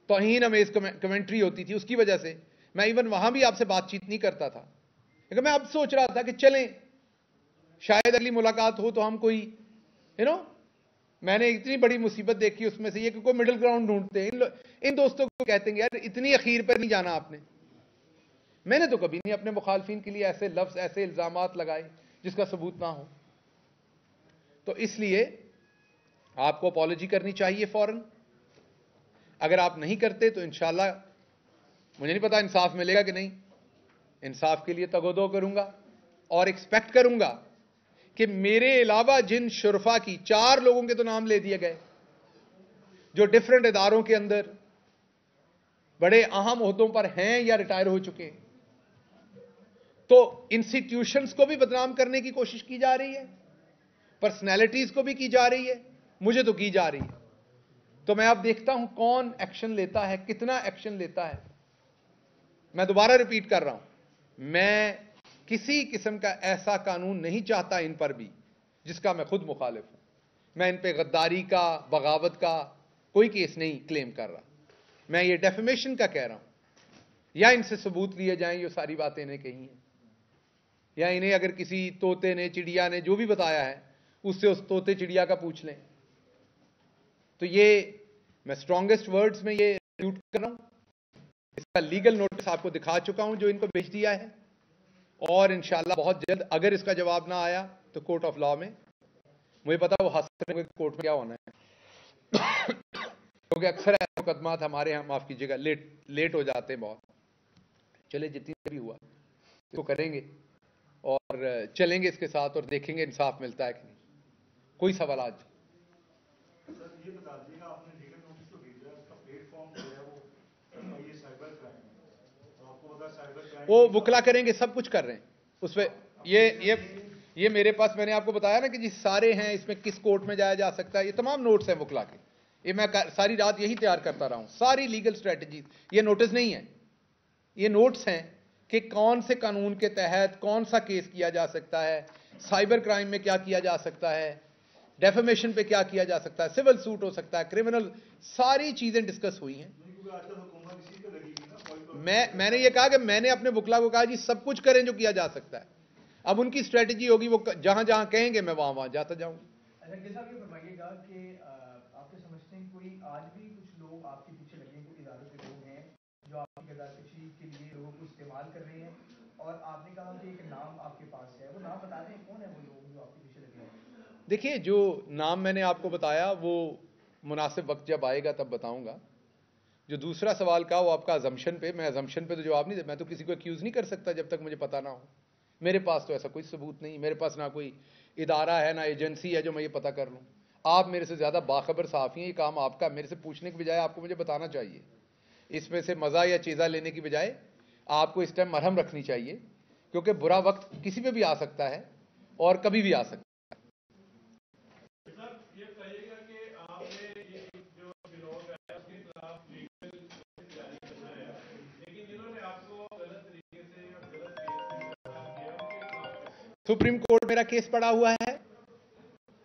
तौहीन amaze commentary होती थी, उसकी वजह से मैं इवन वहां भी आपसे बातचीत नहीं करता था। लेकिन मैं अब सोच रहा था कि चलें, शायद अगली मुलाकात हो तो हम कोई मैंने इतनी बड़ी मुसीबत देखी उसमें से ये कि कोई मिडिल ग्राउंड ढूंढते हैं। इन दोस्तों को कहते हैं यार इतनी अखीर पर नहीं जाना आपने। मैंने तो कभी नहीं अपने मुखालफिन के लिए ऐसे लफ्ज, ऐसे इल्जामात लगाए जिसका सबूत ना हो। तो इसलिए आपको अपॉलॉजी करनी चाहिए फौरन। अगर आप नहीं करते तो इंशाल्लाह, मुझे नहीं पता इंसाफ मिलेगा कि नहीं, इंसाफ के लिए तगोदो करूंगा और एक्सपेक्ट करूंगा कि मेरे अलावा जिन शुरफा की 4 लोगों के तो नाम ले दिए गए जो डिफरेंट इदारों के अंदर बड़े अहम ओहदों पर हैं या रिटायर हो चुके हैं, तो इंस्टीट्यूशंस को भी बदनाम करने की कोशिश की जा रही है, पर्सनैलिटीज को भी की जा रही है, मुझे तो की जा रही है। तो मैं अब देखता हूं कौन एक्शन लेता है, कितना एक्शन लेता है। मैं दोबारा रिपीट कर रहा हूं, मैं किसी किस्म का ऐसा कानून नहीं चाहता इन पर भी जिसका मैं खुद मुखालिफ हूं। मैं इन पे गद्दारी का, बगावत का कोई केस नहीं क्लेम कर रहा, मैं ये डेफेमेशन का कह रहा हूं। या इनसे सबूत लिए जाएं ये सारी बातें इन्हें कही हैं, या इन्हें अगर किसी तोते ने, चिड़िया ने जो भी बताया है उससे उस तोते चिड़िया का पूछ लें। तो ये मैं स्ट्रॉन्गेस्ट वर्ड्स में ये रिट्यूट कर रहा हूं। इसका लीगल नोटिस आपको दिखा चुका हूं जो इनको भेज दिया है, और इंशाल्लाह बहुत जल्द अगर इसका जवाब ना आया तो कोर्ट ऑफ लॉ में, मुझे पता वो हासिल कोर्ट में क्या होना है क्योंकि अक्सर ऐसे मुकदमात हमारे यहाँ, माफ कीजिएगा, लेट हो जाते हैं बहुत। चले जितनी भी हुआ इसको करेंगे और चलेंगे इसके साथ और देखेंगे इंसाफ मिलता है कि नहीं। कोई सवाल आज? ये बता दीजिएगा, आपने लीगल नोटिस तो भेजा है, उसका प्लेटफॉर्म जो है वो ये साइबर क्राइम है, तो आपको पता है साइबर क्राइम वो वुकला करेंगे, सब कुछ कर रहे हैं उस पर। ये मेरे पास, मैंने आपको बताया ना कि जी सारे हैं इसमें, किस कोर्ट में जाया जा सकता है, ये तमाम नोट्स हैं वुकला के। ये मैं सारी रात यही तैयार करता रहा हूं, सारी लीगल स्ट्रेटजी। ये नोटिस नहीं है, ये नोट्स हैं कि कौन से कानून के तहत कौन सा केस किया जा सकता है, साइबर क्राइम में क्या किया जा सकता है, डेफेमेशन पे क्या किया जा सकता है, सिविल सूट हो सकता है, क्रिमिनल, सारी चीजें डिस्कस हुई हैं। मैंने ये कहा कि मैंने अपने वुकला को कहा जी सब कुछ करें जो किया जा सकता है। अब उनकी स्ट्रेटजी होगी, वो जहां जहां कहेंगे मैं वहां वहां जाता जाऊंगा। अच्छा, ये फरमाइएगा कि आपके समझते हैं कोई आज भी कुछ लोग आपके पीछे लगे हैं, कोई इदारों के लोग हैं जो आपकी गद्दारी के लिए लोगों को इस्तेमाल कर रहे हैं, और आपने कहा कि एक नाम आपके पास है, वो नाम बता दें कौन है वो लोग जो आपके पीछे लगे हैं? देखिए, जो नाम मैंने आपको बताया वो मुनासिब वक्त जब आएगा तब बताऊंगा। जो दूसरा सवाल का वो आपका अजम्पशन पे, मैं अजम्पशन पे तो जवाब नहीं दे, मैं तो किसी को एक्यूज नहीं कर सकता जब तक मुझे पता ना हो। मेरे पास तो ऐसा कोई सबूत नहीं, मेरे पास ना कोई इदारा है ना एजेंसी है जो मैं ये पता कर लूं। आप मेरे से ज्यादा बाखबर साफी हैं, ये काम आपका। मेरे से पूछने की बजाय आपको मुझे बताना चाहिए। इसमें से मजा या चीजा लेने की बजाय आपको इस टाइम मरहम रखनी चाहिए, क्योंकि बुरा वक्त किसी पे भी आ सकता है और कभी भी आ सकता है। सुप्रीम कोर्ट मेरा केस पड़ा हुआ है,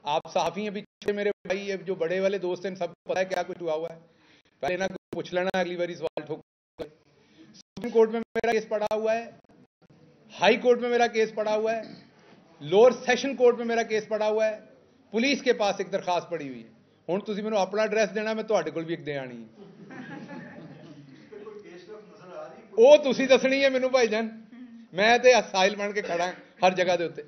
आप साहफी हैं पीछे, मेरे भाई जो बड़े वाले दोस्त हैं सबको पता है क्या कुछ हुआ है। पहले ना पूछ लेना, अगली बार सवाल ठोक। सुप्रीम कोर्ट में मेरा केस पड़ा हुआ है, हाई कोर्ट में मेरा केस पड़ा हुआ है, लोअर सेशन कोर्ट में मेरा केस पड़ा हुआ है, पुलिस के पास एक दरखास्त पड़ी हुई है। हुण तुसीं मैनूं अपना एड्रैस देना, मैं तुहाडे कोल भी एक दे आनी है। ਉਹ ਤੁਸੀਂ ਦੱਸਣੀ है मैनू भाईजान, मैं तो साहिल बन के खड़ा हर जगह के उत्ते।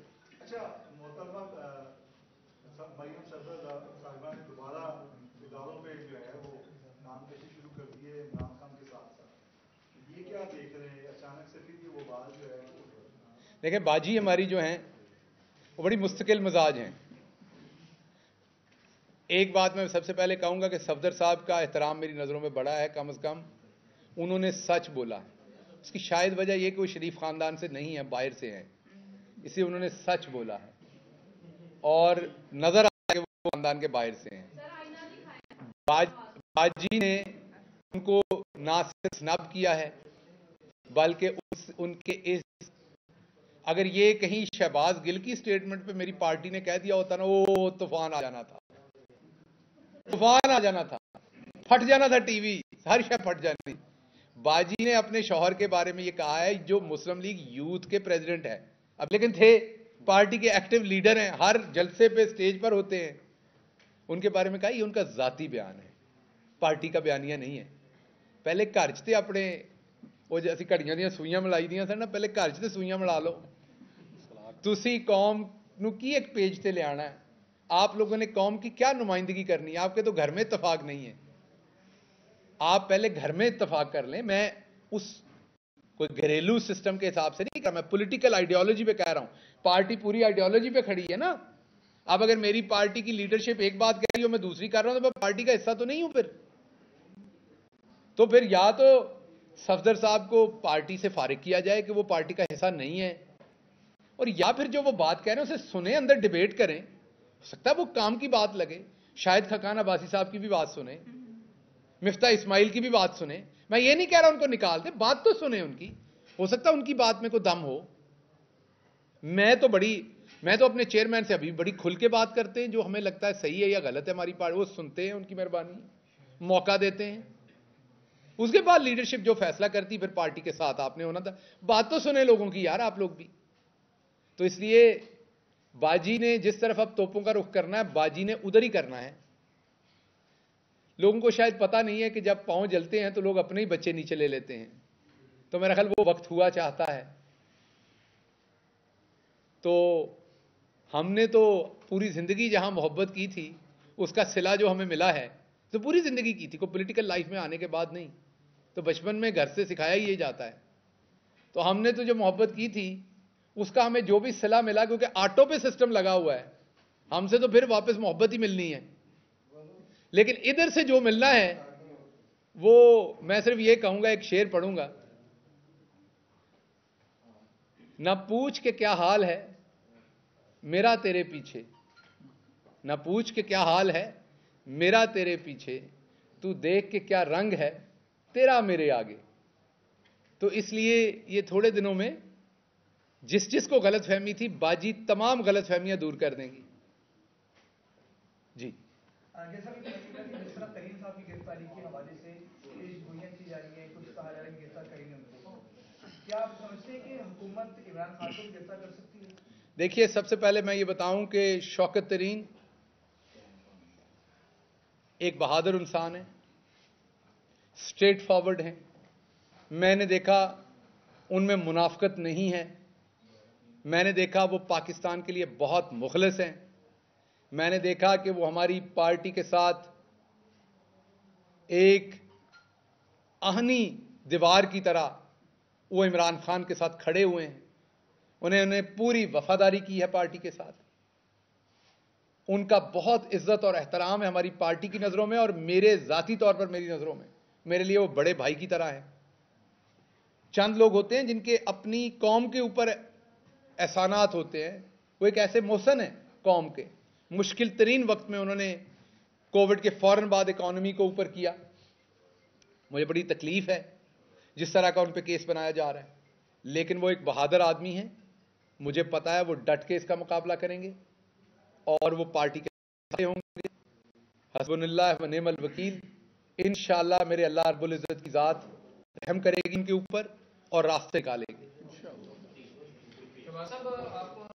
देखिए, बाजी हमारी जो हैं वो बड़ी मुस्तकिल मिजाज हैं। एक बात मैं सबसे पहले कहूंगा कि सफदर साहब का एहतराम मेरी नज़रों में बड़ा है, कम से कम उन्होंने सच बोला। उसकी शायद वजह यह कि वो शरीफ खानदान से नहीं है, बाहर से हैं, इसलिए उन्होंने सच बोला है और नजर आता है कि वो खानदान के बाहर से हैं। बाजी ने उनको ना सिर्फ स्नब किया है बल्कि उनके इस, अगर ये कहीं शहबाज गिल की स्टेटमेंट पे मेरी पार्टी ने कह दिया होता ना, वो तूफान आ जाना था, तूफान आ जाना था, फट जाना था टीवी, हर शय फट जानी। बाजी ने अपने शौहर के बारे में ये कहा है, जो मुस्लिम लीग यूथ के प्रेसिडेंट है अब, लेकिन थे पार्टी के एक्टिव लीडर हैं, हर जलसे पे स्टेज पर होते हैं, उनके बारे में कहा ये उनका जाती बयान है, पार्टी का बयानिया नहीं है। पहले घर च ते अपने वो जैसी घड़ियां ਦੀਆਂ ਸੂਈਆਂ ਮਿਲਾਈ ਦੀਆਂ ਸਨ ਨਾ, ਪਹਿਲੇ ਘਰ ਚ ਤੇ ਸੂਈਆਂ ਮਿਲਾ ਲਓ। ਤੁਸੀਂ कौम ਨੂੰ ਕੀ एक पेज ਤੇ ਲਿਆਣਾ है? आप लोगों ने कौम की क्या नुमाइंदगी करनी है? आपके तो घर में इत्तेफाक नहीं है, आप पहले घर में इत्तेफाक कर लें। मैं उस कोई घरेलू सिस्टम के हिसाब से नहीं कह रहा, मैं पॉलिटिकल आइडियोलॉजी पे कह रहा हूं। पार्टी पूरी आइडियोलॉजी पे खड़ी है ना। अब अगर मेरी पार्टी की लीडरशिप एक बात कह रही हो, मैं दूसरी कर रहा हूं, तो मैं पार्टी का हिस्सा तो नहीं हूं। तो फिर या तो सफदर साहब को पार्टी से फारिग किया जाए कि वो पार्टी का हिस्सा नहीं है, और या फिर जो वो बात कह रहे हैं उसे सुने, अंदर डिबेट करें। हो सकता है वो काम की बात लगे, शायद खकान अब्बासी साहब की भी बात सुने, मिफ्ता इस्माइल की भी बात सुने। मैं ये नहीं कह रहा उनको निकाल दे, बात तो सुने उनकी, हो सकता है उनकी बात में कोई दम हो। मैं तो अपने चेयरमैन से अभी बड़ी खुल के बात करते हैं, जो हमें लगता है सही है या गलत है हमारी पार्टी, वो सुनते हैं, उनकी मेहरबानी, मौका देते हैं। उसके बाद लीडरशिप जो फैसला करती, फिर पार्टी के साथ आपने होना था। बात तो सुने लोगों की यार, आप लोग भी। तो इसलिए बाजी ने जिस तरफ अब तोपों का रुख करना है, बाजी ने उधर ही करना है। लोगों को शायद पता नहीं है कि जब पांव जलते हैं तो लोग अपने ही बच्चे नीचे ले लेते हैं। तो मेरा ख्याल वो वक्त हुआ चाहता है। तो हमने तो पूरी जिंदगी जहां मोहब्बत की थी, उसका सिला जो हमें मिला है, तो पूरी जिंदगी की थी, कोई पॉलिटिकल लाइफ में आने के बाद नहीं। तो बचपन में घर से सिखाया ही ये जाता है। तो हमने तो जो मोहब्बत की थी, उसका हमें जो भी सिला मिला, क्योंकि ऑटो पे सिस्टम लगा हुआ है, हमसे तो फिर वापस मोहब्बत ही मिलनी है। लेकिन इधर से जो मिलना है, वो मैं सिर्फ ये कहूंगा, एक शेर पढ़ूंगा, ना पूछ के क्या हाल है मेरा तेरे पीछे, ना पूछ के क्या हाल है मेरा तेरे पीछे, तू देख के क्या रंग है तेरा मेरे आगे। तो इसलिए ये थोड़े दिनों में जिस जिस को गलतफहमी थी, बाजी तमाम गलतफहमियां दूर कर देंगी। जी, जैसा कि जिस तरह करीम साहब की गिरफ्तारी के हवाले से गोलियां की जा रही है, कुछ कहा जा रहा है गिरफ्तार करेंगे उनको, क्या आप समझते हैं कि हुकूमत इमरान खान को गिरफ्तार कर सकती है? देखिए, सबसे पहले मैं ये बताऊं कि शौकत तरीन एक बहादुर इंसान है, स्ट्रेट फॉरवर्ड हैं। मैंने देखा उनमें मुनाफकत नहीं है। मैंने देखा वो पाकिस्तान के लिए बहुत मुखलिस हैं। मैंने देखा कि वो हमारी पार्टी के साथ एक आहनी दीवार की तरह वो इमरान खान के साथ खड़े हुए हैं। उन्होंने पूरी वफादारी की है पार्टी के साथ। उनका बहुत इज्जत और एहतराम है हमारी पार्टी की नज़रों में, और मेरे ज़ाती तौर पर मेरी नज़रों में मेरे लिए वो बड़े भाई की तरह हैं। चंद लोग होते हैं जिनके अपनी कौम के ऊपर एहसानात होते हैं, वो एक ऐसे मोहसन है कौम के। मुश्किल तरीन वक्त में उन्होंने कोविड के फौरन बाद इकॉनमी को ऊपर किया। मुझे बड़ी तकलीफ है जिस तरह का उन पर केस बनाया जा रहा है, लेकिन वो एक बहादुर आदमी है। मुझे पता है वो डट के इसका मुकाबला करेंगे और वो पार्टी के साथ होंगे। हस्बुनल्लाह व निअमल वकील। इंशाअल्लाह मेरे अल्लाह रब्बुल इज्जत की जात रहम करेगी इनके ऊपर और रास्ते निकालेगी।